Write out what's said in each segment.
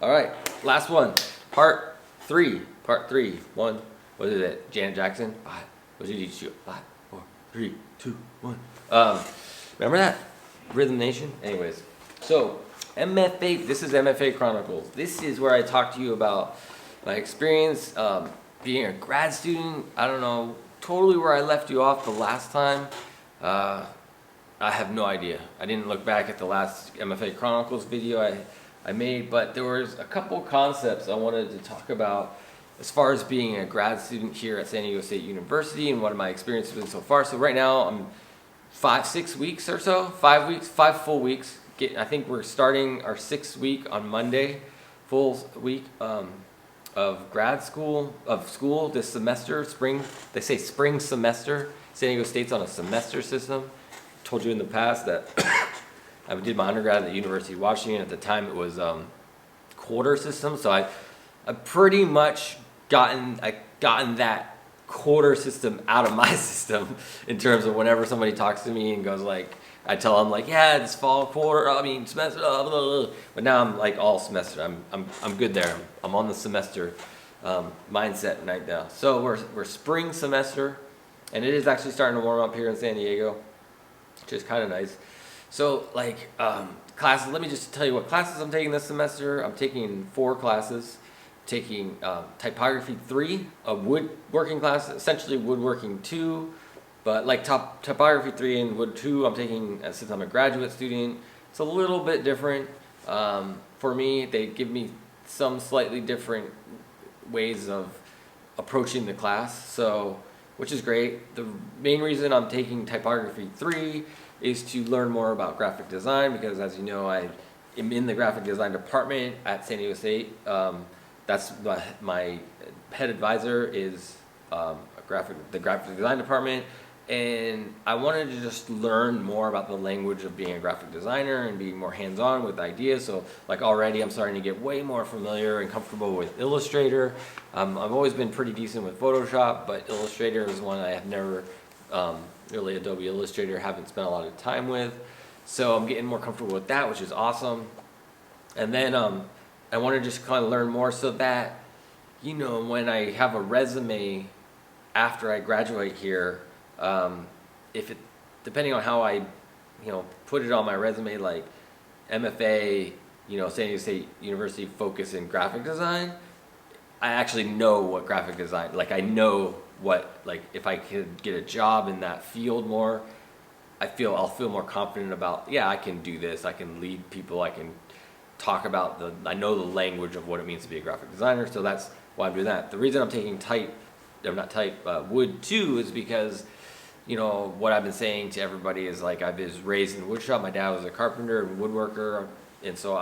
All right, last one. Part three. One. What is it? Janet Jackson. Five. What did you shoot? 5, 4, 3, 2, 1. Remember that? Rhythm Nation. Anyways, so MFA. This is MFA Chronicles. This is where I talk to you about my experience being a grad student. I don't know totally where I left you off the last time. I have no idea. I didn't look back at the last MFA Chronicles video I made, but there was a couple concepts I wanted to talk about as far as being a grad student here at San Diego State University and what my experience has been so far. So right now I'm 5 weeks or so, 5 full weeks. I think we're starting our 6th week on Monday, full week of grad school, this semester, spring. They say spring semester. San Diego State's on a semester system. Told you in the past that I did my undergrad at the University of Washington. At the time it was quarter system, so I pretty much gotten that quarter system out of my system in terms of whenever somebody talks to me and goes like, I tell them like, yeah, it's fall quarter, semester, blah, blah, blah. But now I'm like all semester. I'm good there. I'm on the semester mindset right now. So we're spring semester, and it is actually starting to warm up here in San Diego, which is kind of nice. So like classes, let me just tell you what classes I'm taking this semester. I'm taking 4 classes. Taking typography 3, a woodworking class, essentially woodworking 2, but like typography 3 and wood 2 I'm taking since I'm a graduate student. It's a little bit different for me. They give me some slightly different ways of approaching the class, so which is great. The main reason I'm taking typography 3 is to learn more about graphic design, because as you know, I am in the graphic design department at San Diego State. That's my head advisor is the graphic design department, and I wanted to just learn more about the language of being a graphic designer and being more hands-on with ideas. So like already I'm starting to get way more familiar and comfortable with Illustrator. I've always been pretty decent with Photoshop, but Illustrator is one I have never, really Adobe Illustrator, haven't spent a lot of time with. So I'm getting more comfortable with that, which is awesome. And then I want to just kind of learn more so that, you know, when I have a resume after I graduate here, depending on how I, put it on my resume, like MFA, San Diego State University focus in graphic design, I actually know what graphic design, like I know what, like if I could get a job in that field more, I'll feel more confident about, yeah, I can do this, I can lead people, I can talk about I know the language of what it means to be a graphic designer, so that's why I'm doing that. The reason I'm taking wood 2 is because, what I've been saying to everybody is like I was raised in the wood shop. My dad was a carpenter and woodworker, and so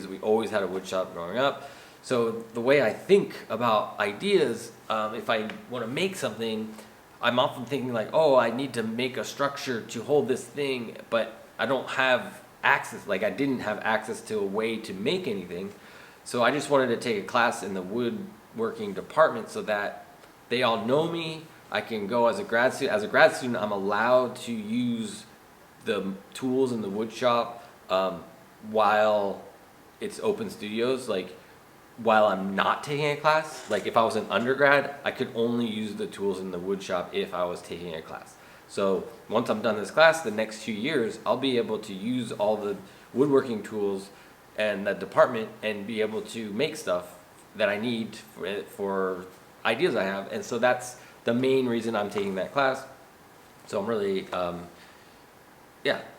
we always had a wood shop growing up. So the way I think about ideas, if I want to make something, I'm often thinking like, oh, I need to make a structure to hold this thing, but I don't have access, like I didn't have access to a way to make anything. So I just wanted to take a class in the woodworking department so that they all know me. I can go as a grad student. As a grad student, I'm allowed to use the tools in the wood shop while it's open studios. Like while I'm not taking a class, like if I was an undergrad, I could only use the tools in the wood shop if I was taking a class. So once I'm done this class, the next 2 years, I'll be able to use all the woodworking tools and that department and be able to make stuff that I need for ideas I have. And so that's the main reason I'm taking that class. So I'm really,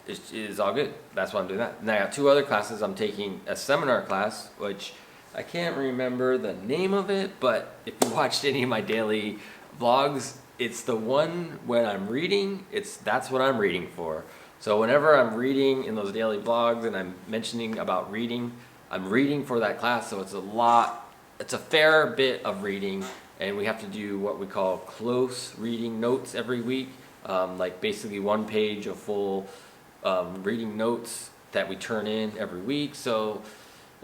it's all good. That's why I'm doing that. And I got 2 other classes. I'm taking a seminar class, which I can't remember the name of it, but if you watched any of my daily vlogs, it's the one when I'm reading, that's what I'm reading for. So whenever I'm reading in those daily vlogs and I'm mentioning about reading, I'm reading for that class. So it's a fair bit of reading, and we have to do what we call close reading notes every week. Like basically 1 page of full reading notes that we turn in every week. So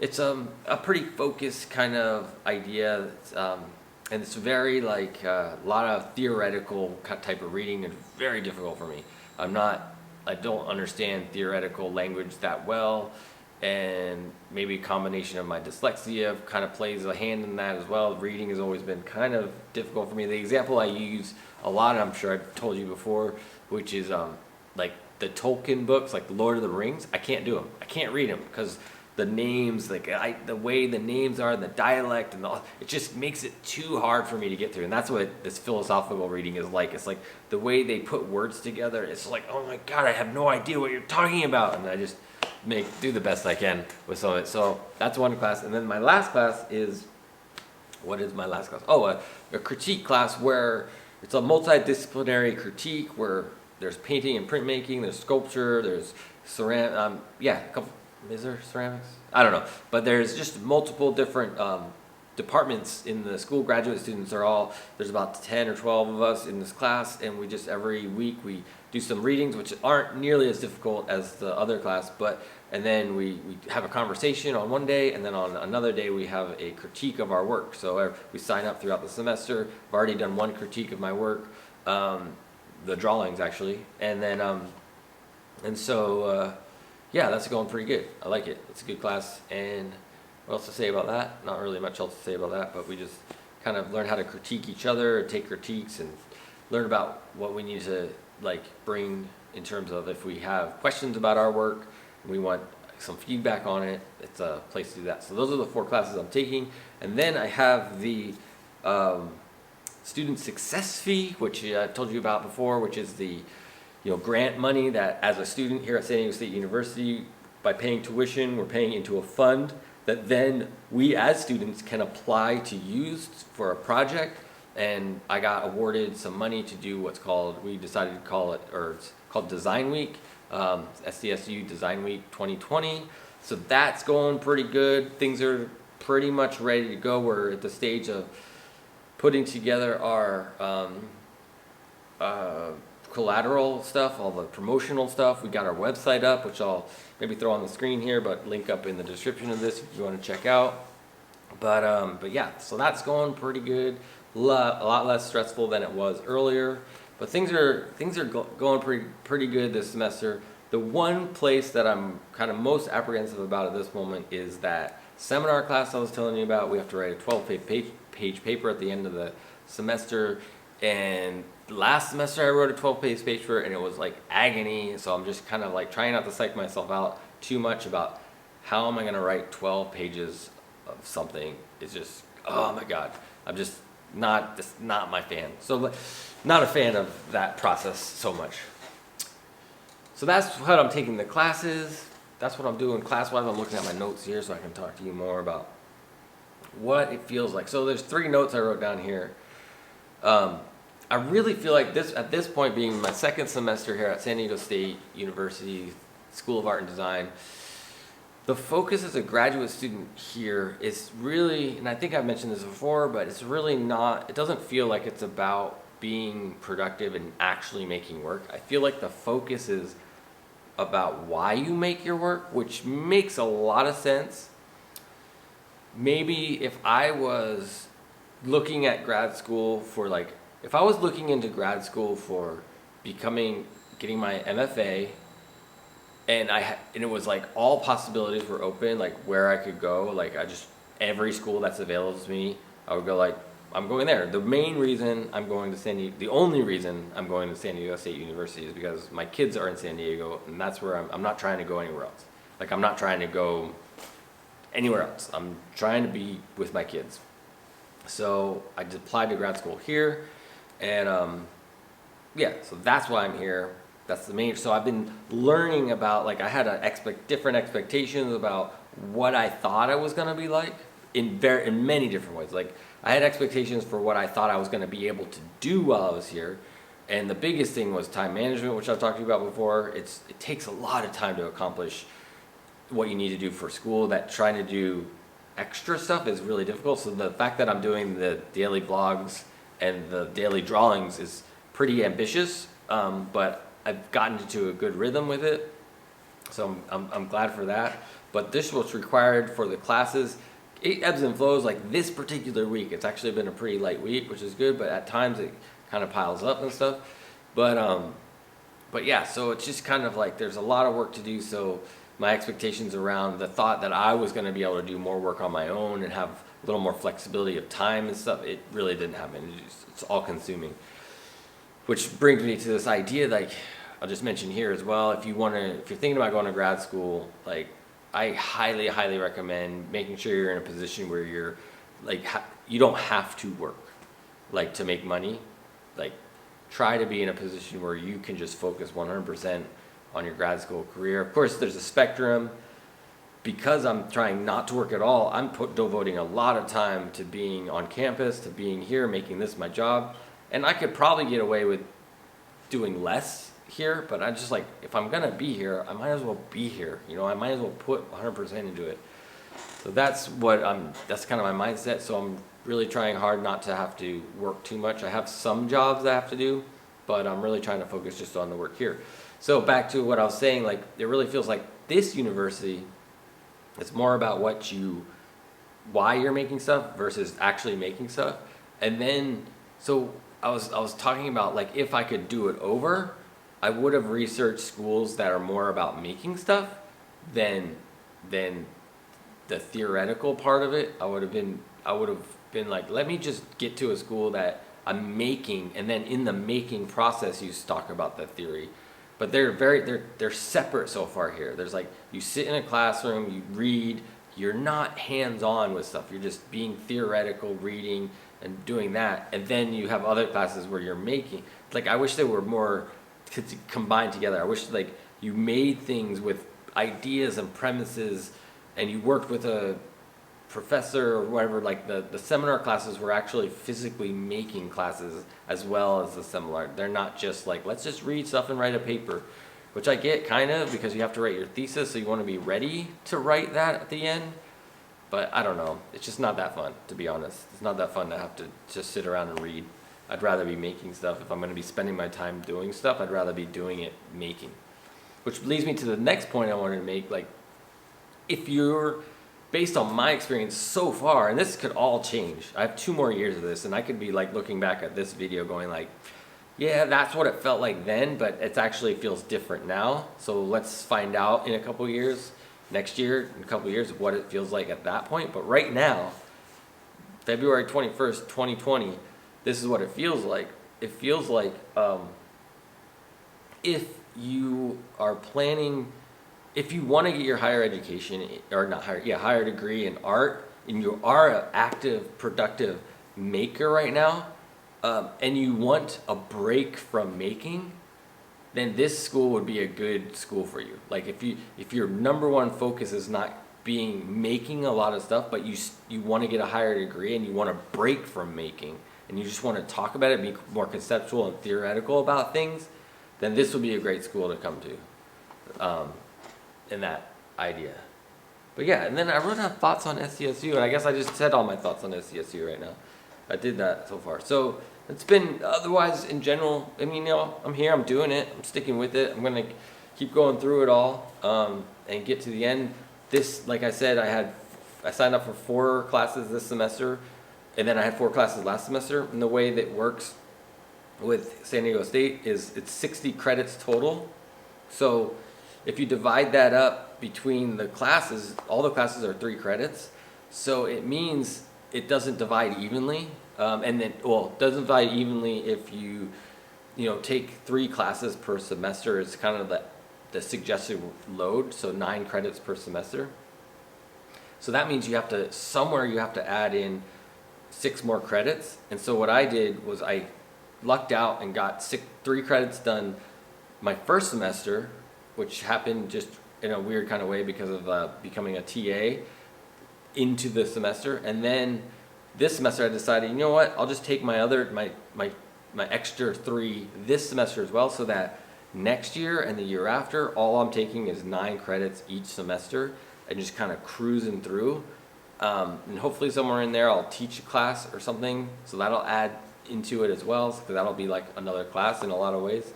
it's a pretty focused kind of idea. And it's very like a lot of theoretical type of reading. It's very difficult for me. I don't understand theoretical language that well, and maybe a combination of my dyslexia kind of plays a hand in that as well. Reading has always been kind of difficult for me. The example I use a lot, and I'm sure I've told you before, which is like the Tolkien books, like the Lord of the Rings. I can't do them. I can't read them because the names, like the way the names are, and the dialect, and it just makes it too hard for me to get through. And that's what this philosophical reading is like. It's like the way they put words together. It's like, oh my God, I have no idea what you're talking about, and I just do the best I can with some of it. So that's one class, and then my last class is, what is my last class? Oh, a critique class where it's a multidisciplinary critique where there's painting and printmaking, there's sculpture, there's ceramic, a couple. Is there ceramics? I don't know, but there's just multiple different departments in the school. Graduate students there's about 10 or 12 of us in this class, and we just every week we do some readings, which aren't nearly as difficult as the other class, and then we have a conversation on one day, and then on another day we have a critique of our work. So we sign up throughout the semester. I've already done one critique of my work, the drawings actually, and then yeah, that's going pretty good. I like it. It's a good class. And what else to say about that? Not really much else to say about that, but we just kind of learn how to critique each other, take critiques, and learn about what we need to bring in terms of if we have questions about our work and we want some feedback on it. It's a place to do that. So those are the 4 classes I'm taking. And then I have the student success fee, which I've told you about before, which is the grant money that as a student here at San Diego State University, by paying tuition, we're paying into a fund that then we as students can apply to use for a project. And I got awarded some money to do we decided to call it, or it's called Design Week, SDSU Design Week 2020. So that's going pretty good. Things are pretty much ready to go. We're at the stage of putting together our collateral stuff, all the promotional stuff. We got our website up, which I'll maybe throw on the screen here, but link up in the description of this if you want to check out. But yeah, so that's going pretty good. A lot less stressful than it was earlier, but things are going pretty good this semester. The one place that I'm kind of most apprehensive about at this moment is that seminar class I was telling you about. We have to write a 12-page paper at the end of the semester, and last semester I wrote a 12-page paper and it was like agony. So I'm just kind of trying not to psych myself out too much about how am I going to write 12 pages of something. It's just, oh my God, I'm just not my fan. So not a fan of that process so much. So that's how I'm taking the classes. That's what I'm doing class-wise. I'm looking at my notes here so I can talk to you more about what it feels like. So there's 3 notes I wrote down here. I really feel like at this point, being my second semester here at San Diego State University School of Art and Design, the focus as a graduate student here is really, and I think I've mentioned this before, but it's really not, it doesn't feel like it's about being productive and actually making work. I feel like the focus is about why you make your work, which makes a lot of sense. Maybe if I was looking at grad school for if I was looking into grad school for getting my MFA, and it was all possibilities were open, where I could go, every school that's available to me, I would go I'm going there. The only reason I'm going to San Diego State University is because my kids are in San Diego, and that's where I'm not trying to go anywhere else. I'm not trying to go anywhere else. I'm trying to be with my kids. So I just applied to grad school here, and so that's why I'm here. That's the main. So I've been learning about I had different expectations about what I thought I was gonna be like in many different ways. I had expectations for what I thought I was gonna be able to do while I was here, and the biggest thing was time management, which I've talked to you about before. It takes a lot of time to accomplish what you need to do for school. That trying to do extra stuff is really difficult. So the fact that I'm doing the daily vlogs and the daily drawings is pretty ambitious, but I've gotten into a good rhythm with it. So I'm glad for that. But this was required for the classes. It ebbs and flows. This particular week, it's actually been a pretty light week, which is good, but at times it kind of piles up and stuff. But yeah, so it's just kind of there's a lot of work to do. So my expectations around the thought that I was going to be able to do more work on my own and have a little more flexibility of time and stuff, it really didn't happen. It's all consuming. Which brings me to this idea, like I'll just mention here as well, if you're thinking about going to grad school, like I highly, highly recommend making sure you're in a position where you're like, you don't have to work like to make money. Like try to be in a position where you can just focus 100% on your grad school career. Of course, there's a spectrum. Because I'm trying not to work at all, I'm devoting a lot of time to being on campus, to being here, making this my job. And I could probably get away with doing less here, but I just like, if I'm gonna be here, I might as well be here. You know, I might as well put 100% into it. So that's kind of my mindset. So I'm really trying hard not to have to work too much. I have some jobs I have to do, but I'm really trying to focus just on the work here. So back to what I was saying, like it really feels like this university, it's more about why you're making stuff versus actually making stuff. And then, so I was talking about like if I could do it over, I would have researched schools that are more about making stuff than the theoretical part of it. I would have been like, let me just get to a school that I'm making, and then in the making process you talk about the theory. But they're separate so far here. There's like, you sit in a classroom, you read, you're not hands-on with stuff. You're just being theoretical, reading and doing that. And then you have other classes where you're making. Like I wish they were more combined together. I wish like you made things with ideas and premises and you worked with a professor or whatever. Like the seminar classes were actually physically making classes as well as the seminar. They're not just like, let's just read stuff and write a paper, which I get kind of, because you have to write your thesis, so you want to be ready to write that at the end. But I don't know, it's just not that fun, to be honest. It's not that fun to have to just sit around and read. I'd rather be making stuff. If I'm going to be spending my time doing stuff, I'd rather be doing it making. Which leads me to the next point I wanted to make. Like, if you're, based on my experience so far, and this could all change. I have 2 more years of this, and I could be like looking back at this video going like, yeah, that's what it felt like then, but it actually feels different now. So let's find out in a couple years, next year, in a couple years, what it feels like at that point. But right now, February 21st, 2020, this is what it feels like. It feels like if you are planning, if you want to get your higher education, or not higher, higher degree in art, and you are an active, productive maker right now, and you want a break from making, then this school would be a good school for you. Like if your number one focus is not making a lot of stuff, but you want to get a higher degree and you want to break from making, and you just want to talk about it, be more conceptual and theoretical about things, then this would be a great school to come to, in that idea. But yeah, and then I wrote down thoughts on SDSU, and I guess I just said all my thoughts on SDSU right now. I did that so far. So it's been, otherwise in general, I mean, you know, I'm here, I'm doing it, I'm sticking with it, I'm going to keep going through it all, and get to the end. This, like I said, I signed up for 4 classes this semester, and then I had 4 classes last semester. And the way that works with San Diego State is it's 60 credits total. So if you divide that up between the classes, all the classes are 3 credits. So it means it doesn't divide evenly. It doesn't divide evenly if you take 3 classes per semester. It's kind of the suggested load, so 9 credits per semester. So that means you have to add in 6 more credits. And so what I did was I lucked out and got 3 credits done my first semester, which happened just in a weird kind of way because of becoming a TA into the semester. And then this semester I decided, you know what, I'll just take my extra 3 this semester as well, so that next year and the year after, all I'm taking is 9 credits each semester and just kind of cruising through. And hopefully somewhere in there I'll teach a class or something, so that'll add into it as well, because that'll be like another class in a lot of ways.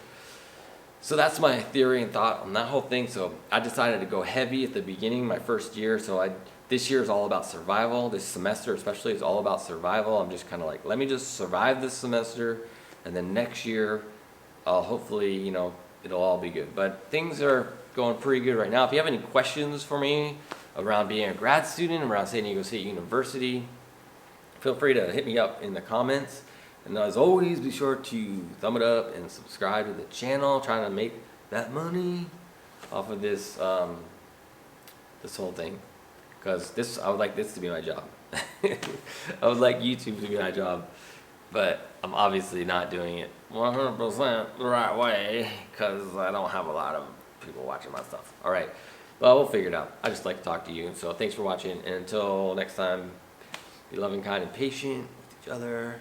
So that's my theory and thought on that whole thing. So I decided to go heavy at the beginning, my first year. So this year is all about survival. This semester especially is all about survival. I'm just kind of like, let me just survive this semester, and then next year I'll hopefully, it'll all be good. But things are going pretty good right now. If you have any questions for me around being a grad student around San Diego State University, feel free to hit me up in the comments. And as always, be sure to thumb it up and subscribe to the channel. Trying to make that money off of this this whole thing, because I would like this to be my job. I would like YouTube to be my job, but I'm obviously not doing it 100% the right way because I don't have a lot of people watching my stuff. All right, well, we'll figure it out. I just like to talk to you. So thanks for watching, and until next time, be loving, kind, and patient with each other.